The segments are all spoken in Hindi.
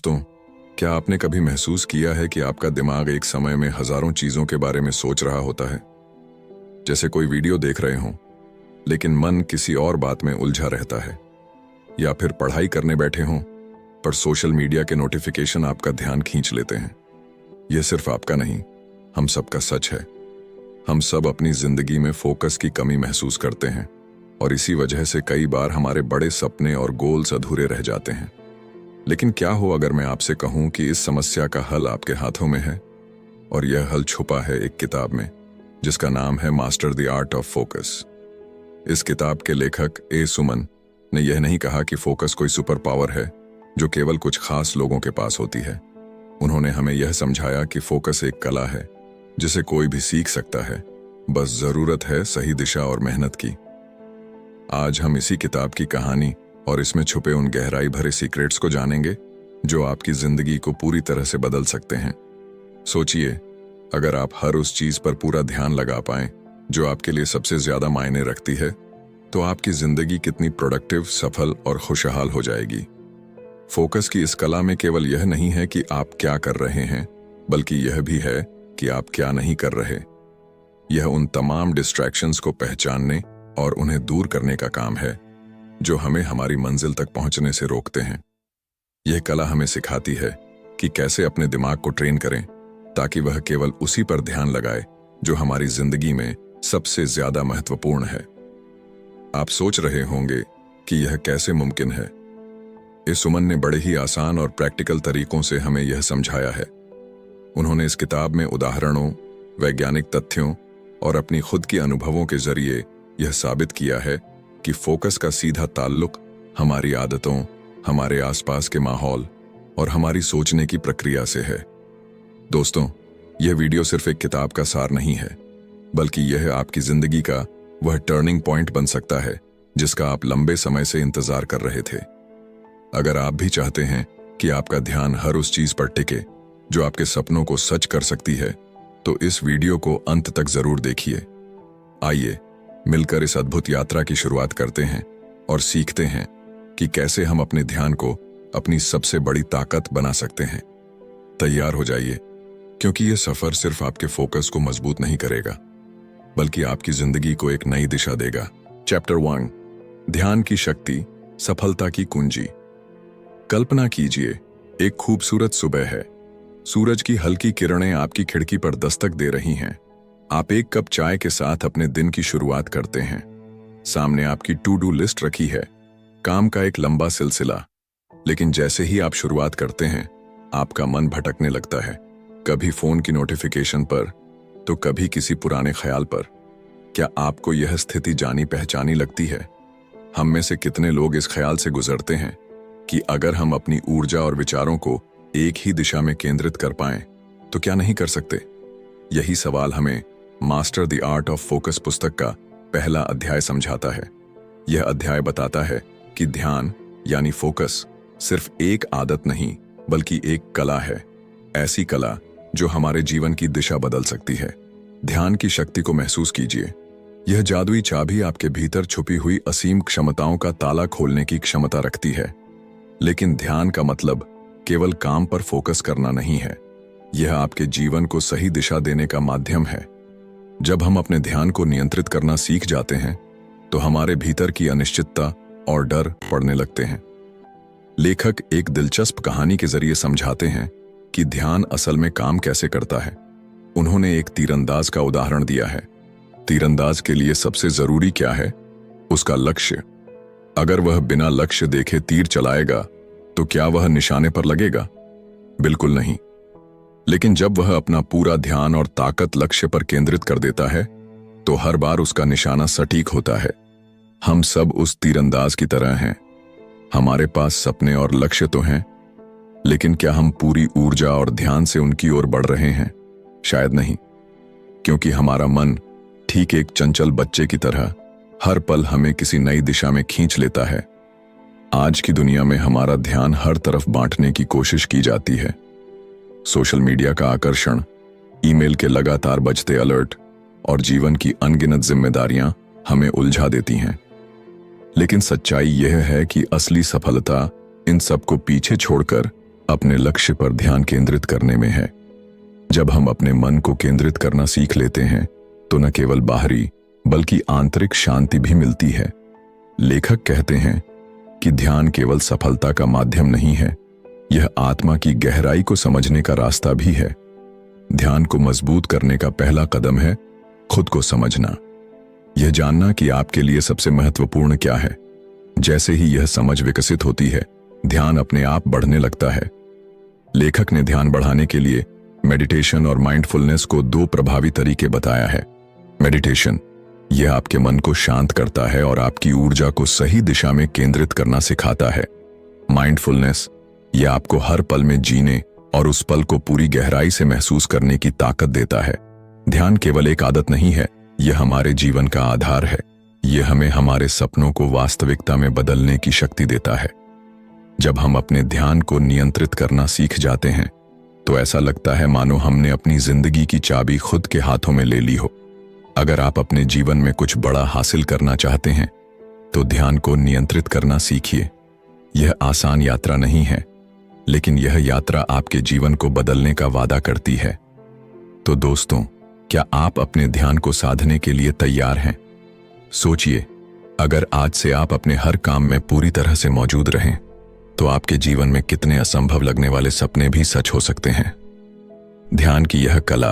दोस्तों, क्या आपने कभी महसूस किया है कि आपका दिमाग एक समय में हजारों चीजों के बारे में सोच रहा होता है? जैसे कोई वीडियो देख रहे हों, लेकिन मन किसी और बात में उलझा रहता है, या फिर पढ़ाई करने बैठे हों पर सोशल मीडिया के नोटिफिकेशन आपका ध्यान खींच लेते हैं। यह सिर्फ आपका नहीं, हम सबका सच है। हम सब अपनी जिंदगी में फोकस की कमी महसूस करते हैं और इसी वजह से कई बार हमारे बड़े सपने और गोल्स अधूरे रह जाते हैं। लेकिन क्या हो अगर मैं आपसे कहूं कि इस समस्या का हल आपके हाथों में है, और यह हल छुपा है एक किताब में जिसका नाम है master the art of focus. इस किताब के लेखक ए सुमन ने यह नहीं कहा कि फोकस कोई सुपर पावर है जो केवल कुछ खास लोगों के पास होती है। उन्होंने हमें यह समझाया कि फोकस एक कला है जिसे कोई भी सीख सकता है, बस जरूरत है सही दिशा और मेहनत की। आज हम इसी किताब की कहानी और इसमें छुपे उन गहराई भरे सीक्रेट्स को जानेंगे जो आपकी जिंदगी को पूरी तरह से बदल सकते हैं। सोचिए, अगर आप हर उस चीज पर पूरा ध्यान लगा पाएं जो आपके लिए सबसे ज्यादा मायने रखती है, तो आपकी जिंदगी कितनी प्रोडक्टिव, सफल और खुशहाल हो जाएगी। फोकस की इस कला में केवल यह नहीं है कि आप क्या कर रहे हैं, बल्कि यह भी है कि आप क्या नहीं कर रहे। यह उन तमाम डिस्ट्रैक्शंस को पहचानने और उन्हें दूर करने का काम है जो हमें हमारी मंजिल तक पहुंचने से रोकते हैं। यह कला हमें सिखाती है कि कैसे अपने दिमाग को ट्रेन करें ताकि वह केवल उसी पर ध्यान लगाए जो हमारी जिंदगी में सबसे ज्यादा महत्वपूर्ण है। आप सोच रहे होंगे कि यह कैसे मुमकिन है। इस सुमन ने बड़े ही आसान और प्रैक्टिकल तरीकों से हमें यह समझाया है। उन्होंने इस किताब में उदाहरणों, वैज्ञानिक तथ्यों और अपनी खुद की अनुभवों के जरिए यह साबित किया है कि फोकस का सीधा ताल्लुक हमारी आदतों, हमारे आसपास के माहौल और हमारी सोचने की प्रक्रिया से है। दोस्तों, यह वीडियो सिर्फ एक किताब का सार नहीं है, बल्कि यह आपकी जिंदगी का वह टर्निंग पॉइंट बन सकता है जिसका आप लंबे समय से इंतजार कर रहे थे। अगर आप भी चाहते हैं कि आपका ध्यान हर उस चीज पर टिके जो आपके सपनों को सच कर सकती है, तो इस वीडियो को अंत तक जरूर देखिए। आइए मिलकर इस अद्भुत यात्रा की शुरुआत करते हैं और सीखते हैं कि कैसे हम अपने ध्यान को अपनी सबसे बड़ी ताकत बना सकते हैं। तैयार हो जाइए, क्योंकि यह सफर सिर्फ आपके फोकस को मजबूत नहीं करेगा, बल्कि आपकी जिंदगी को एक नई दिशा देगा। चैप्टर 1, ध्यान की शक्ति, सफलता की कुंजी। कल्पना कीजिए, एक खूबसूरत सुबह है। सूरज की हल्की किरणें आपकी खिड़की पर दस्तक दे रही हैं। आप एक कप चाय के साथ अपने दिन की शुरुआत करते हैं। सामने आपकी टू डू लिस्ट रखी है, काम का एक लंबा सिलसिला। लेकिन जैसे ही आप शुरुआत करते हैं, आपका मन भटकने लगता है, कभी फोन की नोटिफिकेशन पर तो कभी किसी पुराने ख्याल पर। क्या आपको यह स्थिति जानी पहचानी लगती है? हम में से कितने लोग इस ख्याल से गुजरते हैं कि अगर हम अपनी ऊर्जा और विचारों को एक ही दिशा में केंद्रित कर पाएं, तो क्या नहीं कर सकते? यही सवाल हमें master the art of focus पुस्तक का पहला अध्याय समझाता है। यह अध्याय बताता है कि ध्यान यानी फोकस सिर्फ एक आदत नहीं, बल्कि एक कला है। ऐसी कला जो हमारे जीवन की दिशा बदल सकती है। ध्यान की शक्ति को महसूस कीजिए। यह जादुई चाबी आपके भीतर छुपी हुई असीम क्षमताओं का ताला खोलने की क्षमता रखती है। लेकिन ध्यान का मतलब केवल काम पर फोकस करना नहीं है, यह आपके जीवन को सही दिशा देने का माध्यम है। जब हम अपने ध्यान को नियंत्रित करना सीख जाते हैं, तो हमारे भीतर की अनिश्चितता और डर पड़ने लगते हैं। लेखक एक दिलचस्प कहानी के जरिए समझाते हैं कि ध्यान असल में काम कैसे करता है। उन्होंने एक तीरंदाज का उदाहरण दिया है। तीरंदाज के लिए सबसे जरूरी क्या है? उसका लक्ष्य। अगर वह बिना लक्ष्य देखे तीर चलाएगा, तो क्या वह निशाने पर लगेगा? बिल्कुल नहीं। लेकिन जब वह अपना पूरा ध्यान और ताकत लक्ष्य पर केंद्रित कर देता है, तो हर बार उसका निशाना सटीक होता है। हम सब उस तीरंदाज की तरह हैं। हमारे पास सपने और लक्ष्य तो हैं, लेकिन क्या हम पूरी ऊर्जा और ध्यान से उनकी ओर बढ़ रहे हैं? शायद नहीं, क्योंकि हमारा मन ठीक एक चंचल बच्चे की तरह हर पल हमें किसी नई दिशा में खींच लेता है। आज की दुनिया में हमारा ध्यान हर तरफ बांटने की कोशिश की जाती है। सोशल मीडिया का आकर्षण, ईमेल के लगातार बजते अलर्ट और जीवन की अनगिनत जिम्मेदारियां हमें उलझा देती हैं। लेकिन सच्चाई यह है कि असली सफलता इन सबको पीछे छोड़कर अपने लक्ष्य पर ध्यान केंद्रित करने में है। जब हम अपने मन को केंद्रित करना सीख लेते हैं तो न केवल बाहरी बल्कि आंतरिक शांति भी मिलती है। लेखक कहते हैं कि ध्यान केवल सफलता का माध्यम नहीं है, यह आत्मा की गहराई को समझने का रास्ता भी है। ध्यान को मजबूत करने का पहला कदम है खुद को समझना। यह जानना कि आपके लिए सबसे महत्वपूर्ण क्या है। जैसे ही यह समझ विकसित होती है, ध्यान अपने आप बढ़ने लगता है। लेखक ने ध्यान बढ़ाने के लिए मेडिटेशन और माइंडफुलनेस को दो प्रभावी तरीके बताया है। मेडिटेशन, यह आपके मन को शांत करता है और आपकी ऊर्जा को सही दिशा में केंद्रित करना सिखाता है। माइंडफुलनेस, यह आपको हर पल में जीने और उस पल को पूरी गहराई से महसूस करने की ताकत देता है। ध्यान केवल एक आदत नहीं है, यह हमारे जीवन का आधार है। यह हमें हमारे सपनों को वास्तविकता में बदलने की शक्ति देता है। जब हम अपने ध्यान को नियंत्रित करना सीख जाते हैं तो ऐसा लगता है मानो हमने अपनी जिंदगी की चाबी खुद के हाथों में ले ली हो। अगर आप अपने जीवन में कुछ बड़ा हासिल करना चाहते हैं तो ध्यान को नियंत्रित करना सीखिए। यह आसान यात्रा नहीं है, लेकिन यह यात्रा आपके जीवन को बदलने का वादा करती है। तो दोस्तों, क्या आप अपने ध्यान को साधने के लिए तैयार हैं? सोचिए, अगर आज से आप अपने हर काम में पूरी तरह से मौजूद रहें तो आपके जीवन में कितने असंभव लगने वाले सपने भी सच हो सकते हैं। ध्यान की यह कला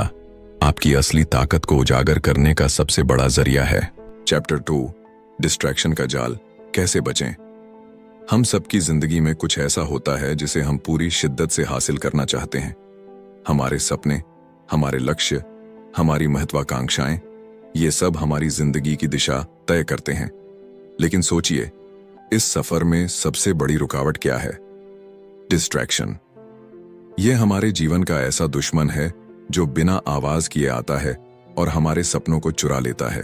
आपकी असली ताकत को उजागर करने का सबसे बड़ा जरिया है। चैप्टर 2, डिस्ट्रैक्शन का जाल, कैसे बचें। हम सबकी जिंदगी में कुछ ऐसा होता है जिसे हम पूरी शिद्दत से हासिल करना चाहते हैं। हमारे सपने, हमारे लक्ष्य, हमारी महत्वाकांक्षाएं, ये सब हमारी जिंदगी की दिशा तय करते हैं। लेकिन सोचिए, इस सफर में सबसे बड़ी रुकावट क्या है? डिस्ट्रैक्शन। यह हमारे जीवन का ऐसा दुश्मन है जो बिना आवाज किए आता है और हमारे सपनों को चुरा लेता है।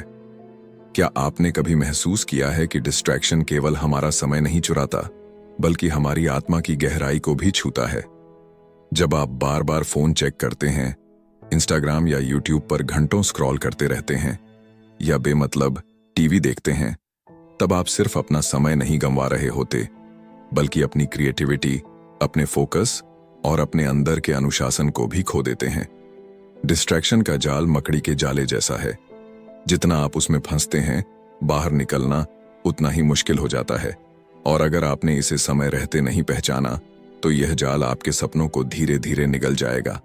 क्या आपने कभी महसूस किया है कि डिस्ट्रैक्शन केवल हमारा समय नहीं चुराता, बल्कि हमारी आत्मा की गहराई को भी छूता है? जब आप बार बार फोन चेक करते हैं, इंस्टाग्राम या यूट्यूब पर घंटों स्क्रॉल करते रहते हैं या बेमतलब टीवी देखते हैं, तब आप सिर्फ अपना समय नहीं गंवा रहे होते, बल्कि अपनी क्रिएटिविटी, अपने फोकस और अपने अंदर के अनुशासन को भी खो देते हैं। डिस्ट्रैक्शन का जाल मकड़ी के जाले जैसा है। जितना आप उसमें फंसते हैं, बाहर निकलना उतना ही मुश्किल हो जाता है। और अगर आपने इसे समय रहते नहीं पहचाना तो यह जाल आपके सपनों को धीरे धीरे निगल जाएगा।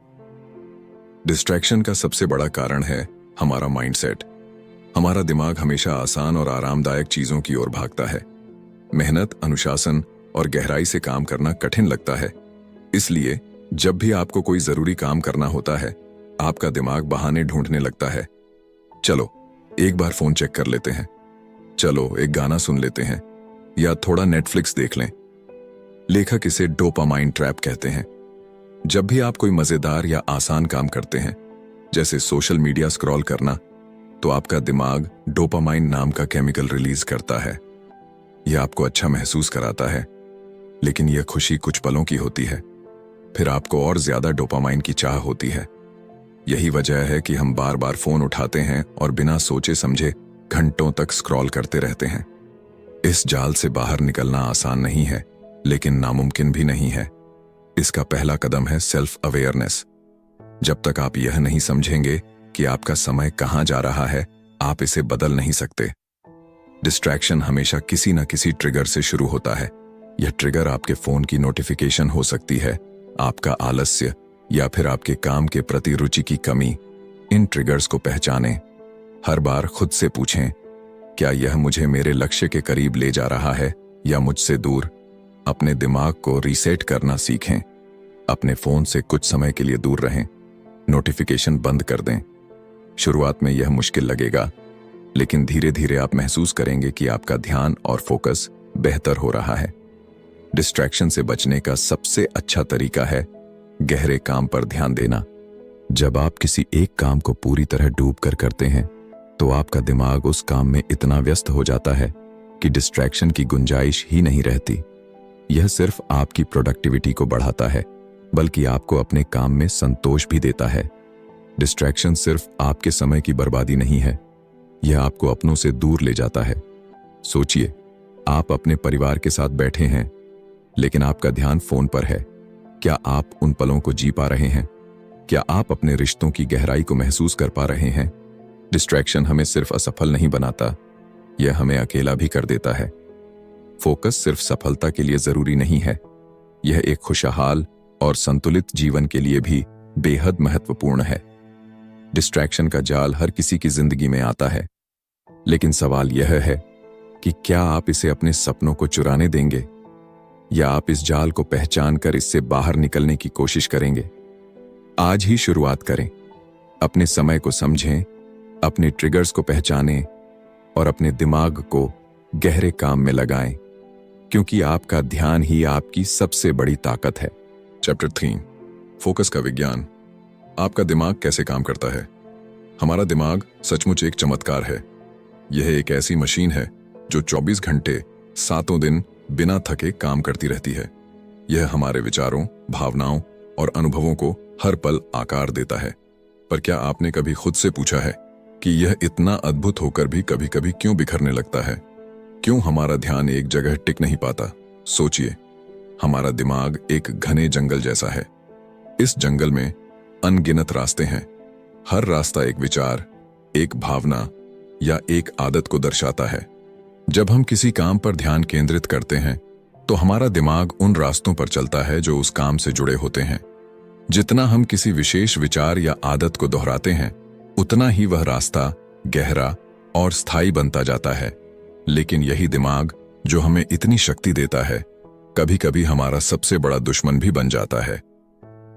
डिस्ट्रैक्शन का सबसे बड़ा कारण है हमारा माइंडसेट। हमारा दिमाग हमेशा आसान और आरामदायक चीजों की ओर भागता है। मेहनत, अनुशासन और गहराई से काम करना कठिन लगता है। इसलिए जब भी आपको कोई जरूरी काम करना होता है, आपका दिमाग बहाने ढूंढने लगता है। चलो एक बार फोन चेक कर लेते हैं, चलो एक गाना सुन लेते हैं, या थोड़ा नेटफ्लिक्स देख लें। लेखक इसे डोपामाइन ट्रैप कहते हैं। जब भी आप कोई मजेदार या आसान काम करते हैं, जैसे सोशल मीडिया स्क्रॉल करना, तो आपका दिमाग डोपामाइन नाम का केमिकल रिलीज करता है। यह आपको अच्छा महसूस कराता है, लेकिन यह खुशी कुछ पलों की होती है। फिर आपको और ज्यादा डोपामाइन की चाह होती है। यही वजह है कि हम बार बार फोन उठाते हैं और बिना सोचे समझे घंटों तक स्क्रॉल करते रहते हैं। इस जाल से बाहर निकलना आसान नहीं है, लेकिन नामुमकिन भी नहीं है। इसका पहला कदम है सेल्फ अवेयरनेस। जब तक आप यह नहीं समझेंगे कि आपका समय कहां जा रहा है, आप इसे बदल नहीं सकते। डिस्ट्रैक्शन हमेशा किसी न किसी ट्रिगर से शुरू होता है। यह ट्रिगर आपके फोन की नोटिफिकेशन हो सकती है, आपका आलस्य, या फिर आपके काम के प्रति रुचि की कमी। इन ट्रिगर्स को पहचानें। हर बार खुद से पूछें, क्या यह मुझे मेरे लक्ष्य के करीब ले जा रहा है या मुझसे दूर? अपने दिमाग को रीसेट करना सीखें। अपने फोन से कुछ समय के लिए दूर रहें, नोटिफिकेशन बंद कर दें। शुरुआत में यह मुश्किल लगेगा, लेकिन धीरे धीरे आप महसूस करेंगे कि आपका ध्यान और फोकस बेहतर हो रहा है। डिस्ट्रैक्शन से बचने का सबसे अच्छा तरीका है गहरे काम पर ध्यान देना। जब आप किसी एक काम को पूरी तरह डूब कर करते हैं, तो आपका दिमाग उस काम में इतना व्यस्त हो जाता है कि डिस्ट्रैक्शन की गुंजाइश ही नहीं रहती। यह सिर्फ आपकी प्रोडक्टिविटी को बढ़ाता है, बल्कि आपको अपने काम में संतोष भी देता है। डिस्ट्रैक्शन सिर्फ आपके समय की बर्बादी नहीं है, यह आपको अपनों से दूर ले जाता है। सोचिए, आप अपने परिवार के साथ बैठे हैं, लेकिन आपका ध्यान फोन पर है। क्या आप उन पलों को जी पा रहे हैं? क्या आप अपने रिश्तों की गहराई को महसूस कर पा रहे हैं? डिस्ट्रैक्शन हमें सिर्फ असफल नहीं बनाता, यह हमें अकेला भी कर देता है। फोकस सिर्फ सफलता के लिए जरूरी नहीं है, यह एक खुशहाल और संतुलित जीवन के लिए भी बेहद महत्वपूर्ण है। डिस्ट्रैक्शन का जाल हर किसी की जिंदगी में आता है, लेकिन सवाल यह है कि क्या आप इसे अपने सपनों को चुराने देंगे या आप इस जाल को पहचान कर इससे बाहर निकलने की कोशिश करेंगे? आज ही शुरुआत करें। अपने समय को समझें, अपने ट्रिगर्स को पहचानें और अपने दिमाग को गहरे काम में लगाएं, क्योंकि आपका ध्यान ही आपकी सबसे बड़ी ताकत है। चैप्टर 3, फोकस का विज्ञान। आपका दिमाग कैसे काम करता है? हमारा दिमाग सचमुच एक चमत्कार है। यह एक ऐसी मशीन है जो 24 घंटे 7 दिन बिना थके काम करती रहती है। यह हमारे विचारों, भावनाओं और अनुभवों को हर पल आकार देता है। पर क्या आपने कभी खुद से पूछा है कि यह इतना अद्भुत होकर भी कभी कभी क्यों बिखरने लगता है? क्यों हमारा ध्यान एक जगह टिक नहीं पाता? सोचिए, हमारा दिमाग एक घने जंगल जैसा है। इस जंगल में अनगिनत रास्ते हैं। हर रास्ता एक विचार, एक भावना या एक आदत को दर्शाता है। जब हम किसी काम पर ध्यान केंद्रित करते हैं तो हमारा दिमाग उन रास्तों पर चलता है जो उस काम से जुड़े होते हैं। जितना हम किसी विशेष विचार या आदत को दोहराते हैं, उतना ही वह रास्ता गहरा और स्थायी बनता जाता है। लेकिन यही दिमाग जो हमें इतनी शक्ति देता है, कभी कभी हमारा सबसे बड़ा दुश्मन भी बन जाता है।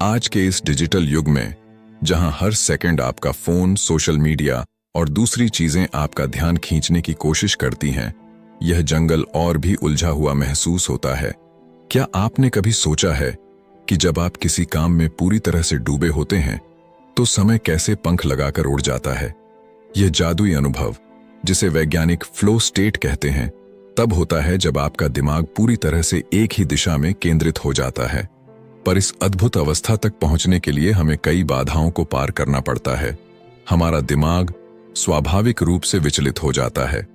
आज के इस डिजिटल युग में, जहां हर सेकंड आपका फोन, सोशल मीडिया और दूसरी चीजें आपका ध्यान खींचने की कोशिश करती हैं, यह जंगल और भी उलझा हुआ महसूस होता है। क्या आपने कभी सोचा है कि जब आप किसी काम में पूरी तरह से डूबे होते हैं तो समय कैसे पंख लगाकर उड़ जाता है? यह जादुई अनुभव, जिसे वैज्ञानिक फ्लो स्टेट कहते हैं, तब होता है जब आपका दिमाग पूरी तरह से एक ही दिशा में केंद्रित हो जाता है। पर इस अद्भुत अवस्था तक पहुंचने के लिए हमें कई बाधाओं को पार करना पड़ता है। हमारा दिमाग स्वाभाविक रूप से विचलित हो जाता है।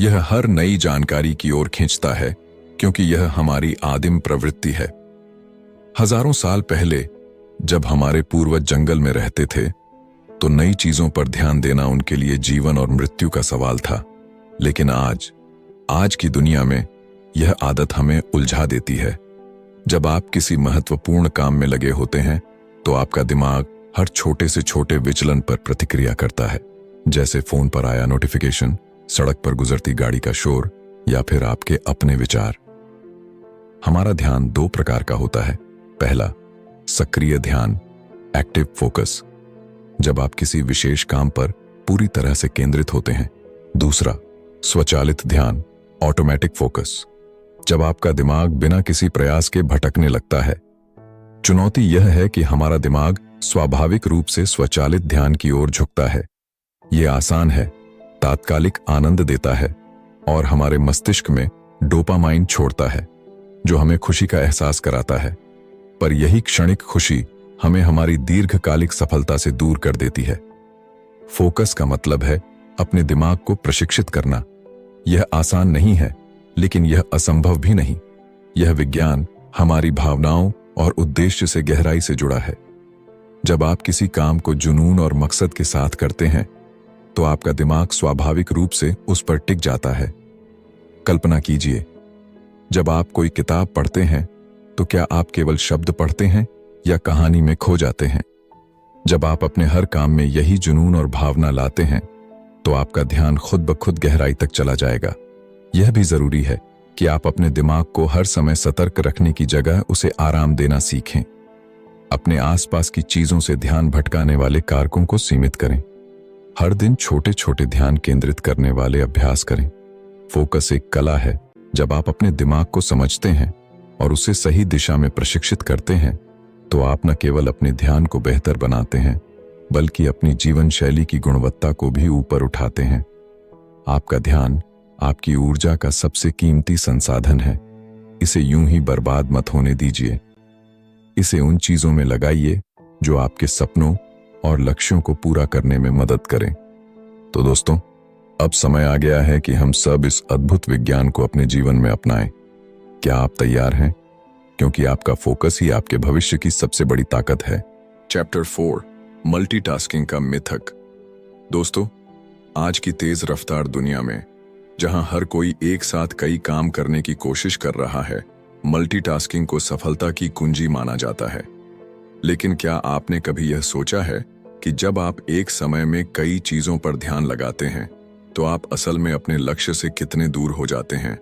यह हर नई जानकारी की ओर खींचता है, क्योंकि यह हमारी आदिम प्रवृत्ति है। हजारों साल पहले जब हमारे पूर्वज जंगल में रहते थे, तो नई चीजों पर ध्यान देना उनके लिए जीवन और मृत्यु का सवाल था। लेकिन आज की दुनिया में यह आदत हमें उलझा देती है। जब आप किसी महत्वपूर्ण काम में लगे होते हैं, तो आपका दिमाग हर छोटे से छोटे विचलन पर प्रतिक्रिया करता है, जैसे फोन पर आया नोटिफिकेशन, सड़क पर गुजरती गाड़ी का शोर या फिर आपके अपने विचार। हमारा ध्यान 2 प्रकार का होता है। पहला, सक्रिय ध्यान, एक्टिव फोकस, जब आप किसी विशेष काम पर पूरी तरह से केंद्रित होते हैं। दूसरा, स्वचालित ध्यान, ऑटोमेटिक फोकस, जब आपका दिमाग बिना किसी प्रयास के भटकने लगता है। चुनौती यह है कि हमारा दिमाग स्वाभाविक रूप से स्वचालित ध्यान की ओर झुकता है। यह आसान है, तात्कालिक आनंद देता है और हमारे मस्तिष्क में डोपामाइन छोड़ता है, जो हमें खुशी का एहसास कराता है। पर यही क्षणिक खुशी हमें हमारी दीर्घकालिक सफलता से दूर कर देती है। फोकस का मतलब है अपने दिमाग को प्रशिक्षित करना। यह आसान नहीं है, लेकिन यह असंभव भी नहीं। यह विज्ञान हमारी भावनाओं और उद्देश्य से गहराई से जुड़ा है। जब आप किसी काम को जुनून और मकसद के साथ करते हैं, तो आपका दिमाग स्वाभाविक रूप से उस पर टिक जाता है। कल्पना कीजिए, जब आप कोई किताब पढ़ते हैं, तो क्या आप केवल शब्द पढ़ते हैं या कहानी में खो जाते हैं? जब आप अपने हर काम में यही जुनून और भावना लाते हैं, तो आपका ध्यान खुद ब खुद गहराई तक चला जाएगा। यह भी जरूरी है कि आप अपने दिमाग को हर समय सतर्क रखने की जगह उसे आराम देना सीखें। अपने आसपास की चीजों से ध्यान भटकाने वाले कारकों को सीमित करें। हर दिन छोटे छोटे ध्यान केंद्रित करने वाले अभ्यास करें। फोकस एक कला है। जब आप अपने दिमाग को समझते हैं और उसे सही दिशा में प्रशिक्षित करते हैं, तो आप न केवल अपने ध्यान को बेहतर बनाते हैं, बल्कि अपनी जीवन शैली की गुणवत्ता को भी ऊपर उठाते हैं। आपका ध्यान आपकी ऊर्जा का सबसे कीमती संसाधन है। इसे यूं ही बर्बाद मत होने दीजिए। इसे उन चीजों में लगाइए जो आपके सपनों और लक्ष्यों को पूरा करने में मदद करें। तो दोस्तों, अब समय आ गया है कि हम सब इस अद्भुत विज्ञान को अपने जीवन में अपनाएं। क्या आप तैयार हैं? क्योंकि आपका फोकस ही आपके भविष्य की सबसे बड़ी ताकत है। चैप्टर 4, मल्टीटास्किंग का मिथक। दोस्तों, आज की तेज रफ्तार दुनिया में जहां हर कोई एक साथ कई काम करने की कोशिश कर रहा है, मल्टीटास्किंग को सफलता की कुंजी माना जाता है। लेकिन क्या आपने कभी यह सोचा है कि जब आप एक समय में कई चीजों पर ध्यान लगाते हैं तो आप असल में अपने लक्ष्य से कितने दूर हो जाते हैं?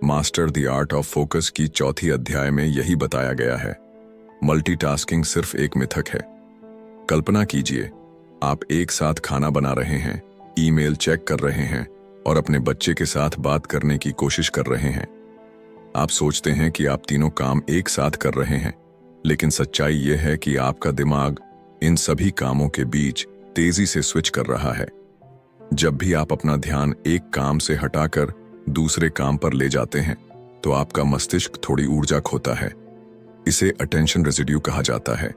Master the art of focus की चौथी अध्याय में यही बताया गया है। मल्टीटास्किंग सिर्फ एक मिथक है। कल्पना कीजिए, आप एक साथ खाना बना रहे हैं, ईमेल चेक कर रहे हैं और अपने बच्चे के साथ बात करने की कोशिश कर रहे हैं। आप सोचते हैं कि आप तीनों काम एक साथ कर रहे हैं, लेकिन सच्चाई यह है कि आपका दिमाग इन सभी कामों के बीच तेजी से स्विच कर रहा है। जब भी आप अपना ध्यान एक काम से हटाकर दूसरे काम पर ले जाते हैं तो आपका मस्तिष्क थोड़ी ऊर्जा खोता है। इसे अटेंशन रेजिड्यू कहा जाता है,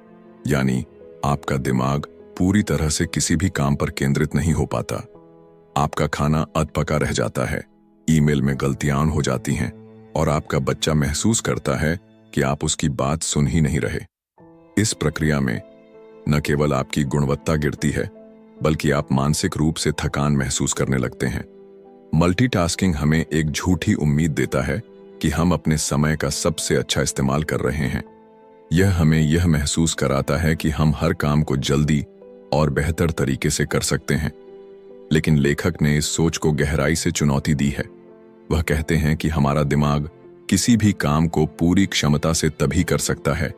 यानी आपका दिमाग पूरी तरह से किसी भी काम पर केंद्रित नहीं हो पाता। आपका खाना अधपका रह जाता है, ईमेल में गलतियां हो जाती हैं और आपका बच्चा महसूस करता है कि आप उसकी बात सुन ही नहीं रहे। इस प्रक्रिया में न केवल आपकी गुणवत्ता गिरती है, बल्कि आप मानसिक रूप से थकान महसूस करने लगते हैं। मल्टीटास्किंग हमें एक झूठी उम्मीद देता है कि हम अपने समय का सबसे अच्छा इस्तेमाल कर रहे हैं। यह हमें यह महसूस कराता है कि हम हर काम को जल्दी और बेहतर तरीके से कर सकते हैं। लेकिन लेखक ने इस सोच को गहराई से चुनौती दी है। वह कहते हैं कि हमारा दिमाग किसी भी काम को पूरी क्षमता से तभी कर सकता है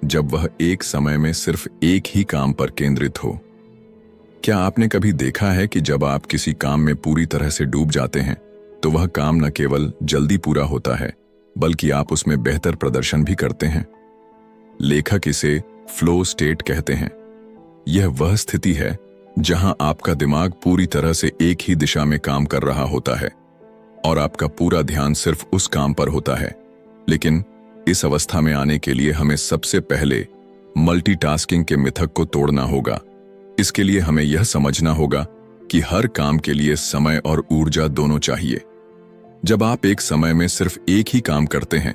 जब वह एक समय में सिर्फ एक ही काम पर केंद्रित हो। क्या आपने कभी देखा है कि जब आप किसी काम में पूरी तरह से डूब जाते हैं तो वह काम न केवल जल्दी पूरा होता है, बल्कि आप उसमें बेहतर प्रदर्शन भी करते हैं? लेखक इसे फ्लो स्टेट कहते हैं। यह वह स्थिति है जहां आपका दिमाग पूरी तरह से एक ही दिशा में काम कर रहा होता है और आपका पूरा ध्यान सिर्फ उस काम पर होता है। लेकिन इस अवस्था में आने के लिए हमें सबसे पहले मल्टीटास्किंग के मिथक को तोड़ना होगा। इसके लिए हमें यह समझना होगा कि हर काम के लिए समय और ऊर्जा दोनों चाहिए। जब आप एक समय में सिर्फ एक ही काम करते हैं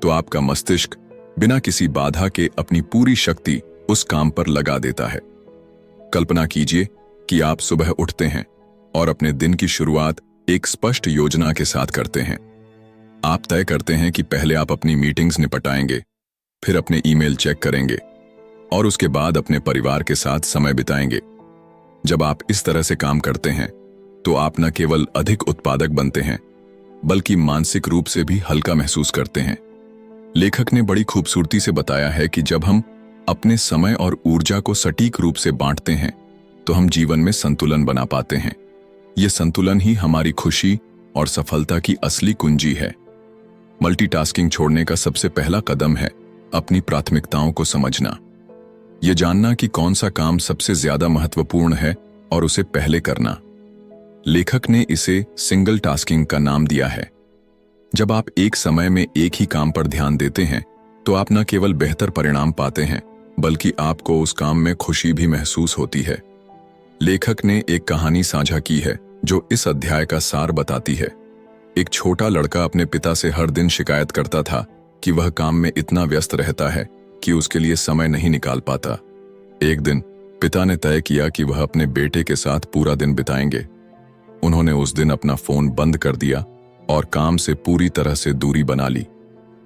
तो आपका मस्तिष्क बिना किसी बाधा के अपनी पूरी शक्ति उस काम पर लगा देता है। कल्पना कीजिए कि आप सुबह उठते हैं और अपने दिन की शुरुआत एक स्पष्ट योजना के साथ करते हैं। आप तय करते हैं कि पहले आप अपनी मीटिंग्स निपटाएंगे, फिर अपने ईमेल चेक करेंगे और उसके बाद अपने परिवार के साथ समय बिताएंगे। जब आप इस तरह से काम करते हैं तो आप न केवल अधिक उत्पादक बनते हैं, बल्कि मानसिक रूप से भी हल्का महसूस करते हैं। लेखक ने बड़ी खूबसूरती से बताया है कि जब हम अपने समय और ऊर्जा को सटीक रूप से बांटते हैं तो हम जीवन में संतुलन बना पाते हैं। यह संतुलन ही हमारी खुशी और सफलता की असली कुंजी है। मल्टीटास्किंग छोड़ने का सबसे पहला कदम है अपनी प्राथमिकताओं को समझना। यह जानना कि कौन सा काम सबसे ज्यादा महत्वपूर्ण है और उसे पहले करना। लेखक ने इसे सिंगल टास्किंग का नाम दिया है। जब आप एक समय में एक ही काम पर ध्यान देते हैं तो आप न केवल बेहतर परिणाम पाते हैं, बल्कि आपको उस काम में खुशी भी महसूस होती है। लेखक ने एक कहानी साझा की है जो इस अध्याय का सार बताती है। एक छोटा लड़का अपने पिता से हर दिन शिकायत करता था कि वह काम में इतना व्यस्त रहता है कि उसके लिए समय नहीं निकाल पाता। एक दिन पिता ने तय किया कि वह अपने बेटे के साथ पूरा दिन बिताएंगे। उन्होंने उस दिन अपना फोन बंद कर दिया और काम से पूरी तरह से दूरी बना ली।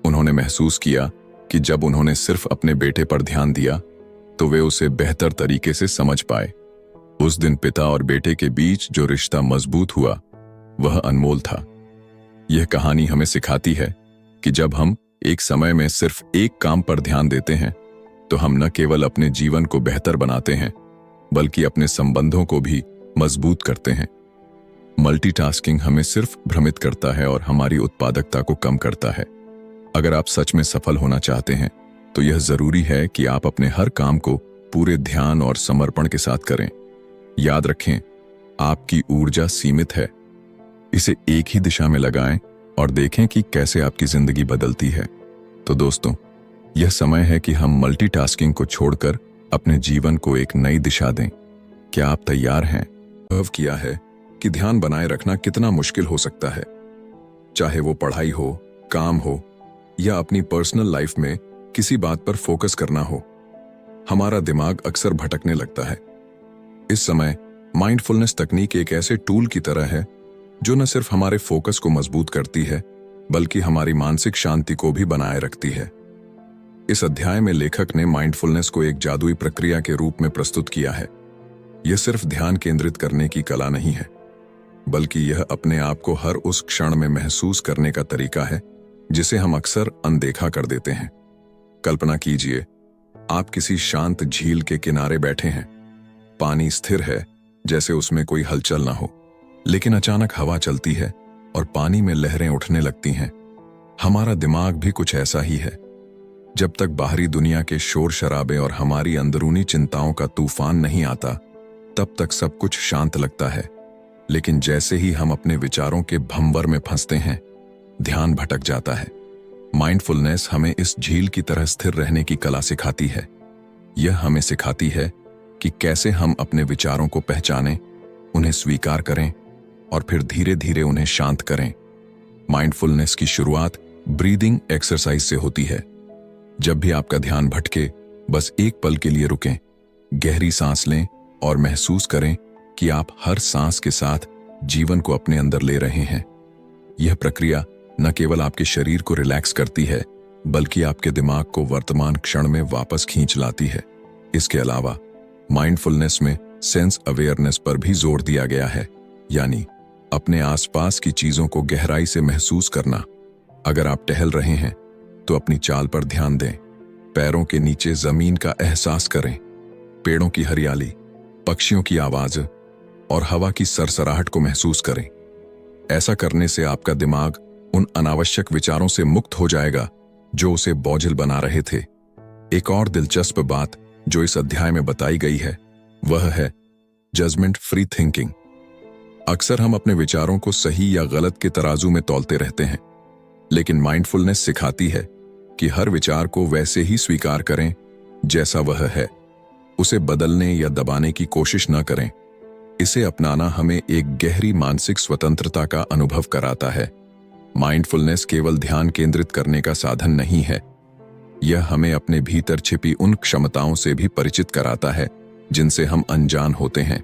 उन्होंने महसूस किया कि जब उन्होंने सिर्फ अपने बेटे पर ध्यान दिया तो वे उसे बेहतर तरीके से समझ पाए। उस दिन पिता और बेटे के बीच जो रिश्ता मजबूत हुआ वह अनमोल था। यह कहानी हमें सिखाती है कि जब हम एक समय में सिर्फ एक काम पर ध्यान देते हैं तो हम न केवल अपने जीवन को बेहतर बनाते हैं, बल्कि अपने संबंधों को भी मजबूत करते हैं। मल्टीटास्किंग हमें सिर्फ भ्रमित करता है और हमारी उत्पादकता को कम करता है। अगर आप सच में सफल होना चाहते हैं तो यह जरूरी है कि आप अपने हर काम को पूरे ध्यान और समर्पण के साथ करें। याद रखें, आपकी ऊर्जा सीमित है। इसे एक ही दिशा में लगाएं और देखें कि कैसे आपकी जिंदगी बदलती है। तो दोस्तों, यह समय है कि हम मल्टीटास्किंग को छोड़कर अपने जीवन को एक नई दिशा दें। क्या आप तैयार हैं? अनुभव किया है कि ध्यान बनाए रखना कितना मुश्किल हो सकता है, चाहे वो पढ़ाई हो, काम हो या अपनी पर्सनल लाइफ में किसी बात पर फोकस करना हो, हमारा दिमाग अक्सर भटकने लगता है। इस समय माइंडफुलनेस तकनीक एक ऐसे टूल की तरह है जो न सिर्फ हमारे फोकस को मजबूत करती है बल्कि हमारी मानसिक शांति को भी बनाए रखती है। इस अध्याय में लेखक ने माइंडफुलनेस को एक जादुई प्रक्रिया के रूप में प्रस्तुत किया है। यह सिर्फ ध्यान केंद्रित करने की कला नहीं है, बल्कि यह अपने आप को हर उस क्षण में महसूस करने का तरीका है जिसे हम अक्सर अनदेखा कर देते हैं। कल्पना कीजिए, आप किसी शांत झील के किनारे बैठे हैं। पानी स्थिर है, जैसे उसमें कोई हलचल ना हो, लेकिन अचानक हवा चलती है और पानी में लहरें उठने लगती हैं। हमारा दिमाग भी कुछ ऐसा ही है। जब तक बाहरी दुनिया के शोर शराबे और हमारी अंदरूनी चिंताओं का तूफान नहीं आता, तब तक सब कुछ शांत लगता है। लेकिन जैसे ही हम अपने विचारों के भंवर में फंसते हैं, ध्यान भटक जाता है। माइंडफुलनेस हमें इस झील की तरह स्थिर रहने की कला सिखाती है। यह हमें सिखाती है कि कैसे हम अपने विचारों को पहचानें, उन्हें स्वीकार करें और फिर धीरे धीरे उन्हें शांत करें। माइंडफुलनेस की शुरुआत ब्रीदिंग एक्सरसाइज से होती है। जब भी आपका ध्यान भटके, बस एक पल के लिए रुकें, गहरी सांस लें और महसूस करें कि आप हर सांस के साथ जीवन को अपने अंदर ले रहे हैं। यह प्रक्रिया न केवल आपके शरीर को रिलैक्स करती है, बल्कि आपके दिमाग को वर्तमान क्षण में वापस खींच लाती है। इसके अलावा माइंडफुलनेस में सेंस अवेयरनेस पर भी जोर दिया गया है, यानी अपने आसपास की चीजों को गहराई से महसूस करना। अगर आप टहल रहे हैं तो अपनी चाल पर ध्यान दें, पैरों के नीचे जमीन का एहसास करें, पेड़ों की हरियाली, पक्षियों की आवाज और हवा की सरसराहट को महसूस करें। ऐसा करने से आपका दिमाग उन अनावश्यक विचारों से मुक्त हो जाएगा जो उसे बोझिल बना रहे थे। एक और दिलचस्प बात जो इस अध्याय में बताई गई है वह है जजमेंट फ्री थिंकिंग। अक्सर हम अपने विचारों को सही या गलत के तराजू में तौलते रहते हैं, लेकिन माइंडफुलनेस सिखाती है कि हर विचार को वैसे ही स्वीकार करें जैसा वह है। उसे बदलने या दबाने की कोशिश न करें। इसे अपनाना हमें एक गहरी मानसिक स्वतंत्रता का अनुभव कराता है। माइंडफुलनेस केवल ध्यान केंद्रित करने का साधन नहीं है, यह हमें अपने भीतर छिपी उन क्षमताओं से भी परिचित कराता है जिनसे हम अनजान होते हैं।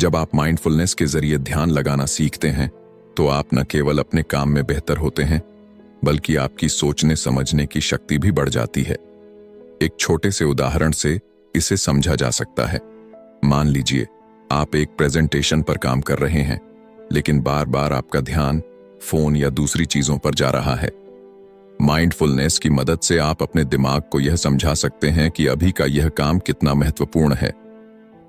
जब आप माइंडफुलनेस के जरिए ध्यान लगाना सीखते हैं, तो आप न केवल अपने काम में बेहतर होते हैं, बल्कि आपकी सोचने समझने की शक्ति भी बढ़ जाती है। एक छोटे से उदाहरण से इसे समझा जा सकता है। मान लीजिए आप एक प्रेजेंटेशन पर काम कर रहे हैं, लेकिन बार बार आपका ध्यान फोन या दूसरी चीजों पर जा रहा है। माइंडफुलनेस की मदद से आप अपने दिमाग को यह समझा सकते हैं कि अभी का यह काम कितना महत्वपूर्ण है।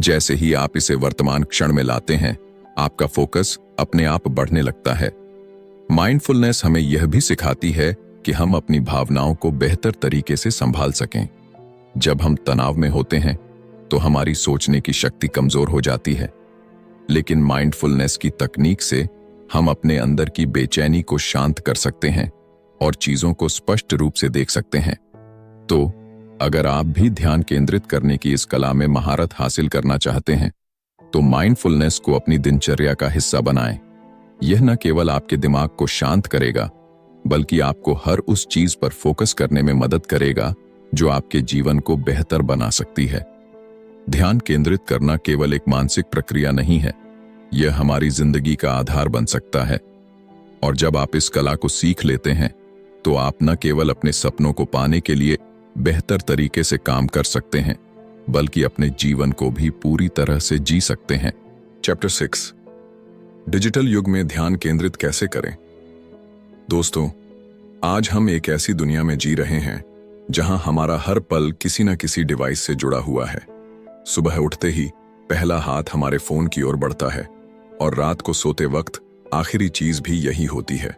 जैसे ही आप इसे वर्तमान क्षण में लाते हैं, आपका फोकस अपने आप बढ़ने लगता है। माइंडफुलनेस हमें यह भी सिखाती है कि हम अपनी भावनाओं को बेहतर तरीके से संभाल सकें। जब हम तनाव में होते हैं तो हमारी सोचने की शक्ति कमजोर हो जाती है, लेकिन माइंडफुलनेस की तकनीक से हम अपने अंदर की बेचैनी को शांत कर सकते हैं और चीजों को स्पष्ट रूप से देख सकते हैं। तो अगर आप भी ध्यान केंद्रित करने की इस कला में महारत हासिल करना चाहते हैं, तो माइंडफुलनेस को अपनी दिनचर्या का हिस्सा बनाएं। यह न केवल आपके दिमाग को शांत करेगा, बल्कि आपको हर उस चीज पर फोकस करने में मदद करेगा जो आपके जीवन को बेहतर बना सकती है। ध्यान केंद्रित करना केवल एक मानसिक प्रक्रिया नहीं है, यह हमारी जिंदगी का आधार बन सकता है। और जब आप इस कला को सीख लेते हैं, तो आप न केवल अपने सपनों को पाने के लिए बेहतर तरीके से काम कर सकते हैं, बल्कि अपने जीवन को भी पूरी तरह से जी सकते हैं। चैप्टर 6, डिजिटल युग में ध्यान केंद्रित कैसे करें। दोस्तों, आज हम एक ऐसी दुनिया में जी रहे हैं जहां हमारा हर पल किसी न किसी डिवाइस से जुड़ा हुआ है। सुबह उठते ही पहला हाथ हमारे फोन की ओर बढ़ता है और रात को सोते वक्त आखिरी चीज भी यही होती है।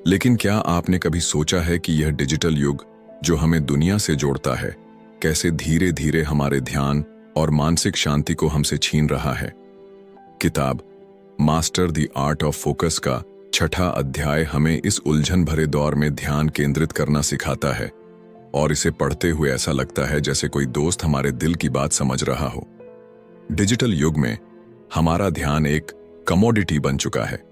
लेकिन क्या आपने कभी सोचा है कि यह डिजिटल युग जो हमें दुनिया से जोड़ता है, कैसे धीरे धीरे हमारे ध्यान और मानसिक शांति को हमसे छीन रहा है। किताब master the art of focus का 6वां अध्याय हमें इस उलझन भरे दौर में ध्यान केंद्रित करना सिखाता है, और इसे पढ़ते हुए ऐसा लगता है जैसे कोई दोस्त हमारे दिल की बात समझ रहा हो। डिजिटल युग में हमारा ध्यान एक कमोडिटी बन चुका है।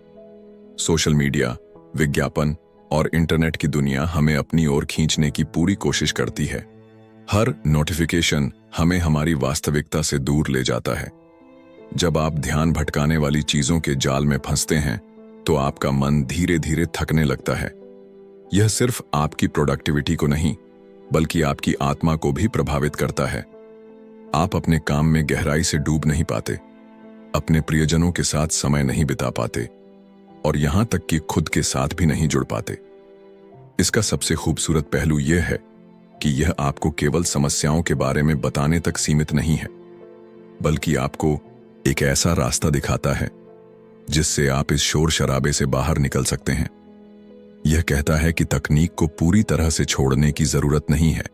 सोशल मीडिया, विज्ञापन और इंटरनेट की दुनिया हमें अपनी ओर खींचने की पूरी कोशिश करती है। हर नोटिफिकेशन हमें हमारी वास्तविकता से दूर ले जाता है। जब आप ध्यान भटकाने वाली चीजों के जाल में फंसते हैं तो आपका मन धीरे धीरे थकने लगता है। यह सिर्फ आपकी प्रोडक्टिविटी को नहीं बल्कि आपकी आत्मा को भी प्रभावित करता है। आप अपने काम में गहराई से डूब नहीं पाते, अपने प्रियजनों के साथ समय नहीं बिता पाते और यहां तक कि खुद के साथ भी नहीं जुड़ पाते। इसका सबसे खूबसूरत पहलू यह है कि यह आपको केवल समस्याओं के बारे में बताने तक सीमित नहीं है, बल्कि आपको एक ऐसा रास्ता दिखाता है जिससे आप इस शोर शराबे से बाहर निकल सकते हैं। यह कहता है कि तकनीक को पूरी तरह से छोड़ने की जरूरत नहीं है,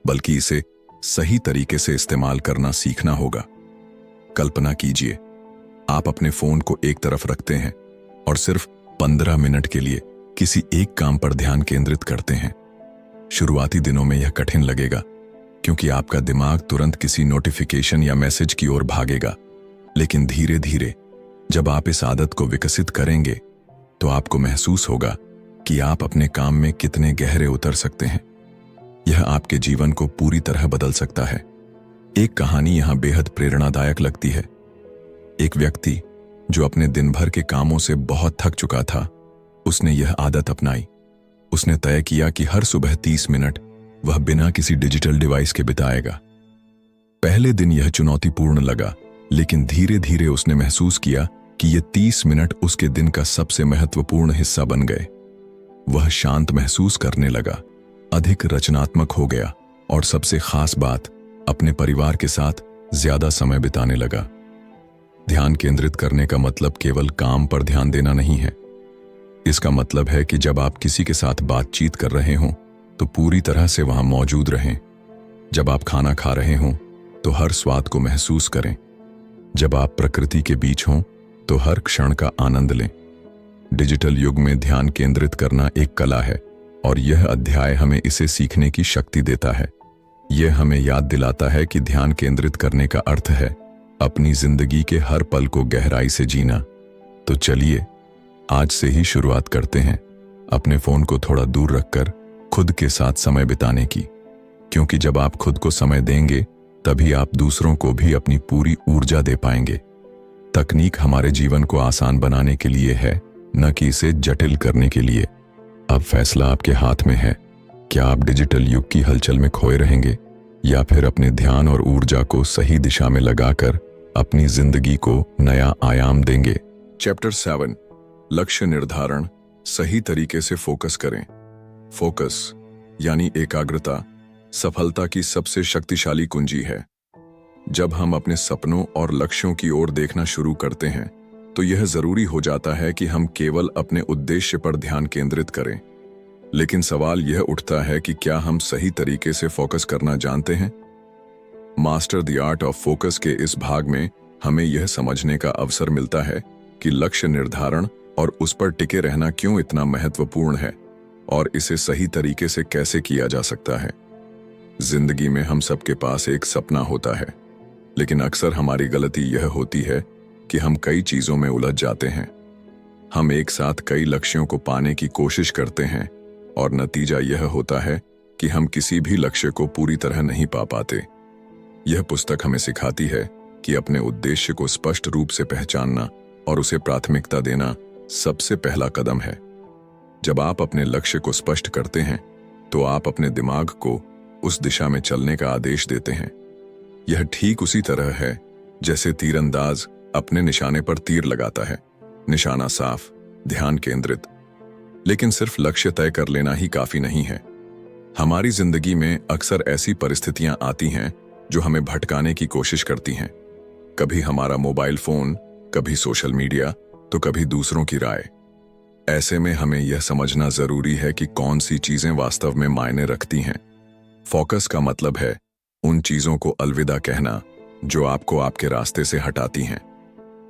बल्कि इसे सही तरीके से इस्तेमाल करना सीखना होगा। कल्पना कीजिए, आप अपने फोन को एक तरफ रखते हैं और सिर्फ 15 मिनट के लिए किसी एक काम पर ध्यान केंद्रित करते हैं। शुरुआती दिनों में यह कठिन लगेगा क्योंकि आपका दिमाग तुरंत किसी नोटिफिकेशन या मैसेज की ओर भागेगा, लेकिन धीरे धीरे जब आप इस आदत को विकसित करेंगे तो आपको महसूस होगा कि आप अपने काम में कितने गहरे उतर सकते हैं। यह आपके जीवन को पूरी तरह बदल सकता है। एक कहानी यहां बेहद प्रेरणादायक लगती है। एक व्यक्ति जो अपने दिन भर के कामों से बहुत थक चुका था, उसने यह आदत अपनाई। उसने तय किया कि हर सुबह 30 मिनट वह बिना किसी डिजिटल डिवाइस के बिताएगा। पहले दिन यह चुनौतीपूर्ण लगा, लेकिन धीरे धीरे उसने महसूस किया कि ये 30 मिनट उसके दिन का सबसे महत्वपूर्ण हिस्सा बन गए। वह शांत महसूस करने लगा, अधिक रचनात्मक हो गया और सबसे खास बात, अपने परिवार के साथ ज्यादा समय बिताने लगा। ध्यान केंद्रित करने का मतलब केवल काम पर ध्यान देना नहीं है। इसका मतलब है कि जब आप किसी के साथ बातचीत कर रहे हों तो पूरी तरह से वहां मौजूद रहें। जब आप खाना खा रहे हों तो हर स्वाद को महसूस करें। जब आप प्रकृति के बीच हों तो हर क्षण का आनंद लें। डिजिटल युग में ध्यान केंद्रित करना एक कला है और यह अध्याय हमें इसे सीखने की शक्ति देता है। यह हमें याद दिलाता है कि ध्यान केंद्रित करने का अर्थ है अपनी जिंदगी के हर पल को गहराई से जीना। तो चलिए आज से ही शुरुआत करते हैं अपने फोन को थोड़ा दूर रखकर खुद के साथ समय बिताने की, क्योंकि जब आप खुद को समय देंगे तभी आप दूसरों को भी अपनी पूरी ऊर्जा दे पाएंगे। तकनीक हमारे जीवन को आसान बनाने के लिए है, न कि इसे जटिल करने के लिए। अब फैसला आपके हाथ में है। क्या आप डिजिटल युग की हलचल में खोए रहेंगे या फिर अपने ध्यान और ऊर्जा को सही दिशा में लगाकर अपनी जिंदगी को नया आयाम देंगे। चैप्टर 7, लक्ष्य निर्धारण, सही तरीके से फोकस करें। फोकस यानी एकाग्रता सफलता की सबसे शक्तिशाली कुंजी है। जब हम अपने सपनों और लक्ष्यों की ओर देखना शुरू करते हैं तो यह जरूरी हो जाता है कि हम केवल अपने उद्देश्य पर ध्यान केंद्रित करें। लेकिन सवाल यह उठता है कि क्या हम सही तरीके से फोकस करना जानते हैं? Master the art of focus के इस भाग में हमें यह समझने का अवसर मिलता है कि लक्ष्य निर्धारण और उस पर टिके रहना क्यों इतना महत्वपूर्ण है और इसे सही तरीके से कैसे किया जा सकता है। जिंदगी में हम सबके पास एक सपना होता है, लेकिन अक्सर हमारी गलती यह होती है कि हम कई चीजों में उलझ जाते हैं। हम एक साथ कई लक्ष्यों को पाने की कोशिश करते हैं और नतीजा यह होता है कि हम किसी भी लक्ष्य को पूरी तरह नहीं पा पाते। यह पुस्तक हमें सिखाती है कि अपने उद्देश्य को स्पष्ट रूप से पहचानना और उसे प्राथमिकता देना सबसे पहला कदम है। जब आप अपने लक्ष्य को स्पष्ट करते हैं तो आप अपने दिमाग को उस दिशा में चलने का आदेश देते हैं। यह ठीक उसी तरह है जैसे तीरंदाज अपने निशाने पर तीर लगाता है। निशाना साफ, ध्यान केंद्रित। लेकिन सिर्फ लक्ष्य तय कर लेना ही काफी नहीं है। हमारी जिंदगी में अक्सर ऐसी परिस्थितियां आती हैं जो हमें भटकाने की कोशिश करती हैं। कभी हमारा मोबाइल फोन, कभी सोशल मीडिया, तो कभी दूसरों की राय। ऐसे में हमें यह समझना जरूरी है कि कौन सी चीजें वास्तव में मायने रखती हैं। फोकस का मतलब है उन चीजों को अलविदा कहना जो आपको आपके रास्ते से हटाती हैं।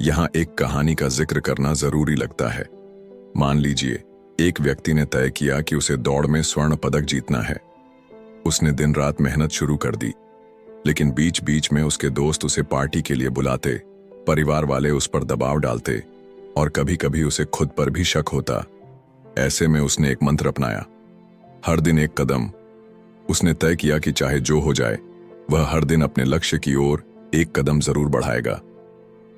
यहां एक कहानी का जिक्र करना जरूरी लगता है। मान लीजिए एक व्यक्ति ने तय किया कि उसे दौड़ में स्वर्ण पदक जीतना है। उसने दिन रात मेहनत शुरू कर दी, लेकिन बीच बीच में उसके दोस्त उसे पार्टी के लिए बुलाते, परिवार वाले उस पर दबाव डालते और कभी कभी उसे खुद पर भी शक होता। ऐसे में उसने एक मंत्र अपनाया। हर दिन एक कदम। उसने तय किया कि चाहे जो हो जाए, वह हर दिन अपने लक्ष्य की ओर एक कदम जरूर बढ़ाएगा।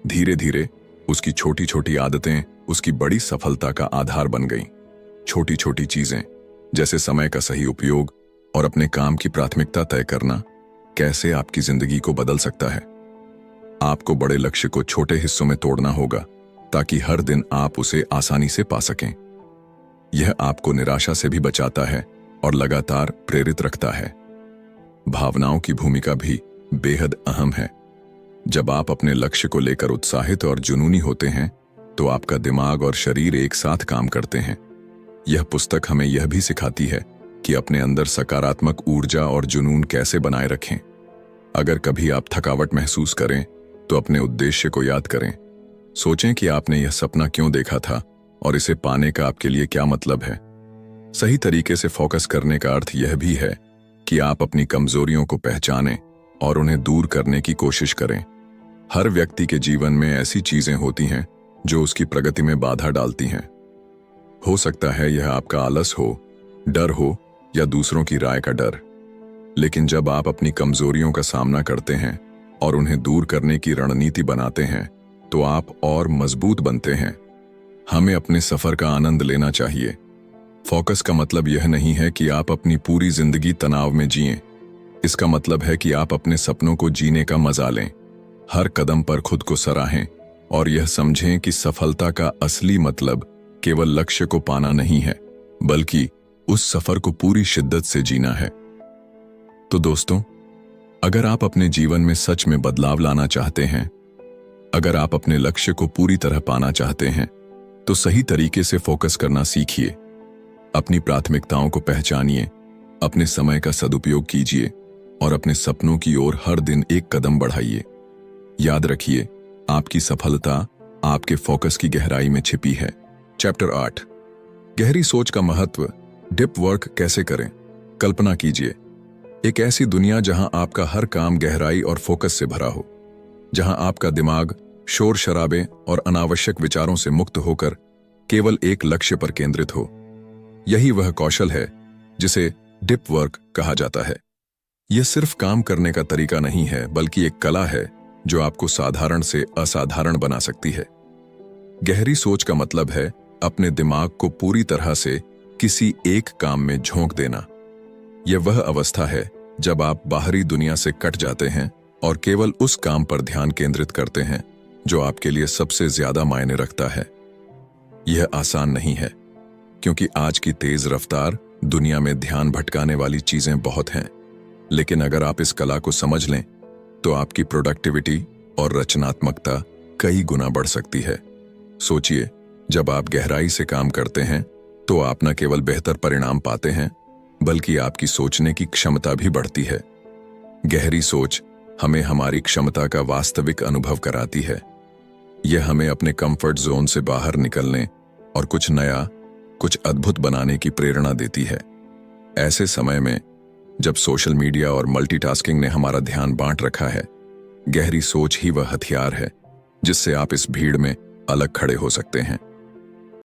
धीरे धीरे उसकी छोटी छोटी आदतें उसकी बड़ी सफलता का आधार बन गईं। छोटी छोटी चीजें जैसे समय का सही उपयोग और अपने काम की प्राथमिकता तय करना कैसे आपकी जिंदगी को बदल सकता है। आपको बड़े लक्ष्य को छोटे हिस्सों में तोड़ना होगा ताकि हर दिन आप उसे आसानी से पा सकें। यह आपको निराशा से भी बचाता है और लगातार प्रेरित रखता है। भावनाओं की भूमिका भी बेहद अहम है। जब आप अपने लक्ष्य को लेकर उत्साहित और जुनूनी होते हैं तो आपका दिमाग और शरीर एक साथ काम करते हैं। यह पुस्तक हमें यह भी सिखाती है कि अपने अंदर सकारात्मक ऊर्जा और जुनून कैसे बनाए रखें। अगर कभी आप थकावट महसूस करें तो अपने उद्देश्य को याद करें। सोचें कि आपने यह सपना क्यों देखा था और इसे पाने का आपके लिए क्या मतलब है। सही तरीके से फोकस करने का अर्थ यह भी है कि आप अपनी कमजोरियों को पहचानें और उन्हें दूर करने की कोशिश करें। हर व्यक्ति के जीवन में ऐसी चीजें होती हैं जो उसकी प्रगति में बाधा डालती हैं। हो सकता है यह आपका आलस हो, डर हो या दूसरों की राय का डर। लेकिन जब आप अपनी कमजोरियों का सामना करते हैं और उन्हें दूर करने की रणनीति बनाते हैं तो आप और मजबूत बनते हैं। हमें अपने सफर का आनंद लेना चाहिए। फोकस का मतलब यह नहीं है कि आप अपनी पूरी जिंदगी तनाव में जिएं। इसका मतलब है कि आप अपने सपनों को जीने का मजा लें। हर कदम पर खुद को सराहें और यह समझें कि सफलता का असली मतलब केवल लक्ष्य को पाना नहीं है, बल्कि उस सफर को पूरी शिद्दत से जीना है। तो दोस्तों, अगर आप अपने जीवन में सच में बदलाव लाना चाहते हैं, अगर आप अपने लक्ष्य को पूरी तरह पाना चाहते हैं, तो सही तरीके से फोकस करना सीखिए। अपनी प्राथमिकताओं को पहचानिए, अपने समय का सदुपयोग कीजिए और अपने सपनों की ओर हर दिन एक कदम बढ़ाइए। याद रखिए, आपकी सफलता आपके फोकस की गहराई में छिपी है। चैप्टर 8, गहरी सोच का महत्व। डीप वर्क कैसे करें। कल्पना कीजिए एक ऐसी दुनिया जहां आपका हर काम गहराई और फोकस से भरा हो, जहां आपका दिमाग शोर शराबे और अनावश्यक विचारों से मुक्त होकर केवल एक लक्ष्य पर केंद्रित हो। यही वह कौशल है जिसे डीप वर्क कहा जाता है। यह सिर्फ काम करने का तरीका नहीं है, बल्कि एक कला है जो आपको साधारण से असाधारण बना सकती है। गहरी सोच का मतलब है अपने दिमाग को पूरी तरह से किसी एक काम में झोंक देना। यह वह अवस्था है जब आप बाहरी दुनिया से कट जाते हैं और केवल उस काम पर ध्यान केंद्रित करते हैं जो आपके लिए सबसे ज्यादा मायने रखता है। यह आसान नहीं है, क्योंकि आज की तेज रफ्तार दुनिया में ध्यान भटकाने वाली चीजें बहुत हैं। लेकिन अगर आप इस कला को समझ लें तो आपकी प्रोडक्टिविटी और रचनात्मकता कई गुना बढ़ सकती है। सोचिए, जब आप गहराई से काम करते हैं तो आप न केवल बेहतर परिणाम पाते हैं, बल्कि आपकी सोचने की क्षमता भी बढ़ती है। गहरी सोच हमें हमारी क्षमता का वास्तविक अनुभव कराती है। यह हमें अपने कंफर्ट जोन से बाहर निकलने और कुछ नया, कुछ अद्भुत बनाने की प्रेरणा देती है। ऐसे समय में जब सोशल मीडिया और मल्टीटास्किंग ने हमारा ध्यान बांट रखा है, गहरी सोच ही वह हथियार है जिससे आप इस भीड़ में अलग खड़े हो सकते हैं।